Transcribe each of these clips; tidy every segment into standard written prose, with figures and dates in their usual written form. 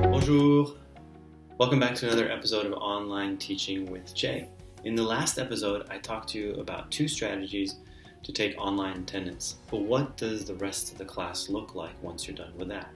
Bonjour! Welcome back to another episode of Online Teaching with Jay. In the last episode, I talked to you about two strategies to take online attendance. But what does the rest of the class look like once you're done with that?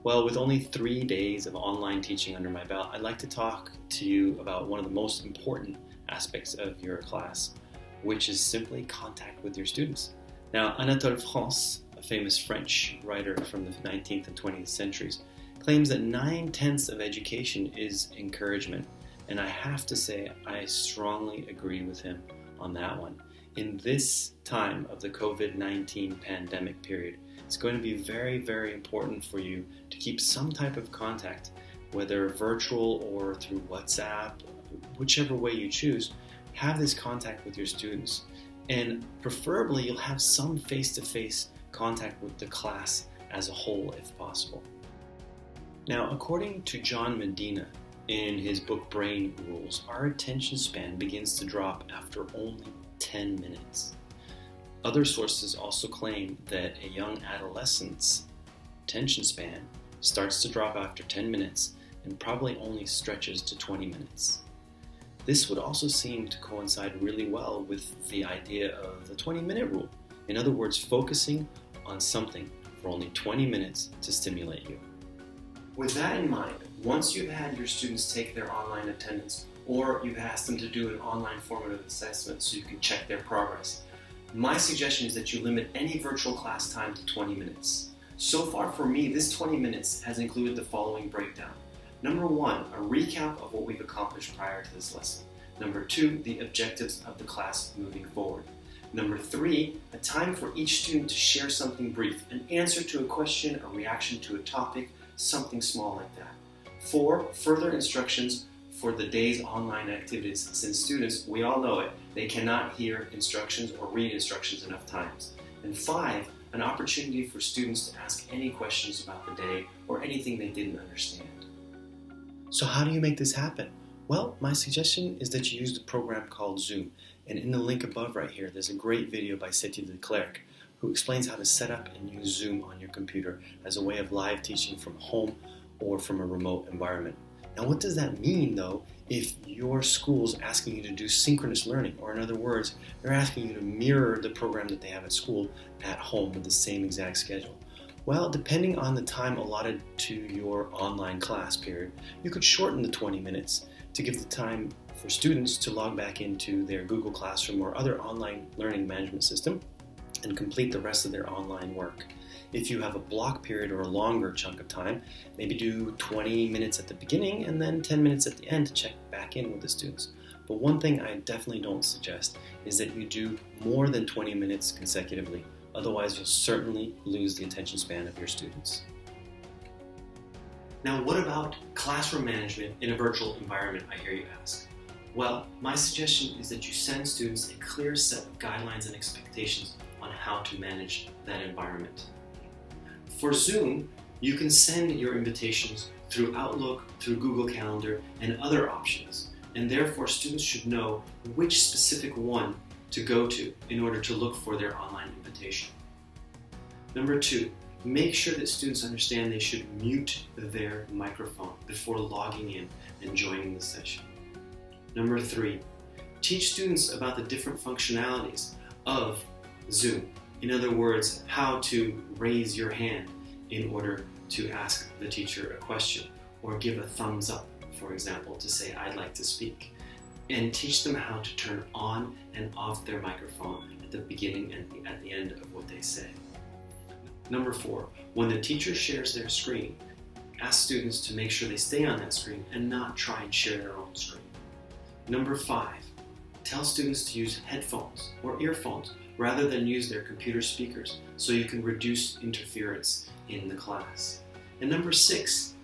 Well, with only 3 days of online teaching under my belt, I'd like to talk to you about one of the most important aspects of your class, which is simply contact with your students. Now, Anatole France, a famous French writer from the 19th and 20th centuries, claims that 9/10 of education is encouragement. And I have to say, I strongly agree with him on that one. In this time of the COVID-19 pandemic period, it's going to be very, very important for you to keep some type of contact, whether virtual or through WhatsApp, whichever way you choose. Have this contact with your students. And preferably, you'll have some face-to-face contact with the class as a whole, if possible. Now, according to John Medina, in his book Brain Rules, our attention span begins to drop after only 10 minutes. Other sources also claim that a young adolescent's attention span starts to drop after 10 minutes and probably only stretches to 20 minutes. This would also seem to coincide really well with the idea of the 20-minute rule. In other words, focusing on something for only 20 minutes to stimulate you. With that in mind, once you've had your students take their online attendance, or you've asked them to do an online formative assessment so you can check their progress, my suggestion is that you limit any virtual class time to 20 minutes. So far for me, this 20 minutes has included the following breakdown. Number 1, a recap of what we've accomplished prior to this lesson. Number 2, the objectives of the class moving forward. Number 3, a time for each student to share something brief, an answer to a question, a reaction to a topic, something small like that. 4, further instructions for the day's online activities, since students, we all know it, they cannot hear instructions or read instructions enough times. And 5, an opportunity for students to ask any questions about the day or anything they didn't understand. So how do you make this happen? Well, my suggestion is that you use the program called Zoom. And in the link above right here, there's a great video by Seti de Klerk, who explains how to set up and use Zoom on your computer as a way of live teaching from home or from a remote environment. Now, what does that mean, though, if your school's asking you to do synchronous learning? Or in other words, they're asking you to mirror the program that they have at school at home with the same exact schedule. Well, depending on the time allotted to your online class period, you could shorten the 20 minutes to give the time for students to log back into their Google Classroom or other online learning management system and complete the rest of their online work. If you have a block period or a longer chunk of time, maybe do 20 minutes at the beginning and then 10 minutes at the end to check back in with the students. But one thing I definitely don't suggest is that you do more than 20 minutes consecutively. Otherwise, you'll certainly lose the attention span of your students. Now, what about classroom management in a virtual environment, I hear you ask? Well, my suggestion is that you send students a clear set of guidelines and expectations on how to manage that environment. For Zoom, you can send your invitations through Outlook, through Google Calendar, and other options, and therefore students should know which specific one to go to in order to look for their online invitation. Number 2, make sure that students understand they should mute their microphone before logging in and joining the session. Number 3, teach students about the different functionalities of Zoom. In other words, how to raise your hand in order to ask the teacher a question, or give a thumbs up, for example, to say, "I'd like to speak." And teach them how to turn on and off their microphone at the beginning and at the end of what they say. Number 4, when the teacher shares their screen, ask students to make sure they stay on that screen and not try and share their own screen. Number 5, tell students to use headphones or earphones rather than use their computer speakers so you can reduce interference in the class. And number 6,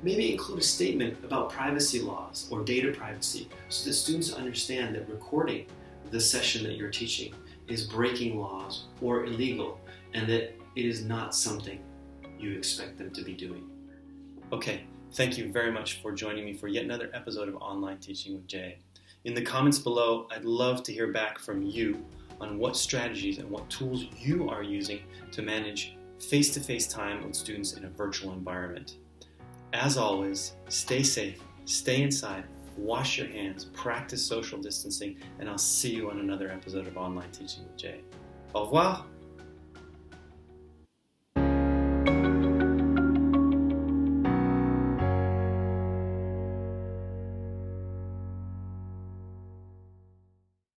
maybe include a statement about privacy laws or data privacy so that students understand that recording the session that you're teaching is breaking laws or illegal and that it is not something you expect them to be doing. Okay, thank you very much for joining me for yet another episode of Online Teaching with Jay. In the comments below, I'd love to hear back from you on what strategies and what tools you are using to manage face-to-face time with students in a virtual environment. As always, stay safe, stay inside, wash your hands, practice social distancing, and I'll see you on another episode of Online Teaching with Jay. Au revoir!